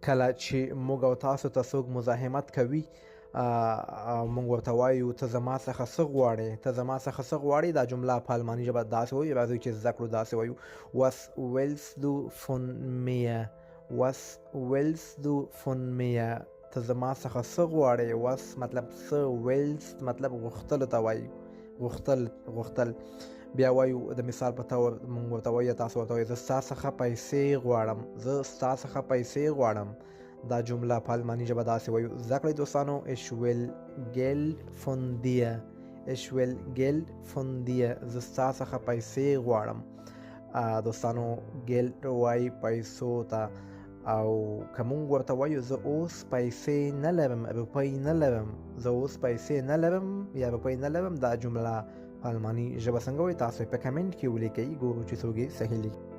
کله چې موږ او تاسو ته څوک مزاحمت کوي موږ ورته وایو ته زما څخه څه غواړې، ته زما څخه څه غواړې. دا جمله په الماني ژبه داسې وایو، راځئ چې زده کړو داسې وایو: Was willst du von mir? Was willst du von mir? ته زما څخه څه غواړې. was مطلب څه، willst مطلب غوښتلو ته وایي، غوښتل. بیا وایو د مثال په تور موږ ورته وایو، تاسو ورته وایئ زه ستا څخه پیسې غواړم، زه ستا څخه پیسې غواړم. دا جمله په الماني ژبه داسې وایو. زده کړئ دوستانو: ich will Geld von dir. ich will Geld von dir. زه ستا څخه پیسې غواړم. دوستانو Geld وایي پیسو ته، او که موږ ورته وایو زه اوس پیسې نه لرم، روپۍ نه لرم، زه اوس پیسې نه لرم یا روپۍ نه لرم، دا جمله په الماني ژبه څنګه وایي؟ تاسو په کمنټ کې ولیکئ، ګورو چې څوک یې صحیح لیکي.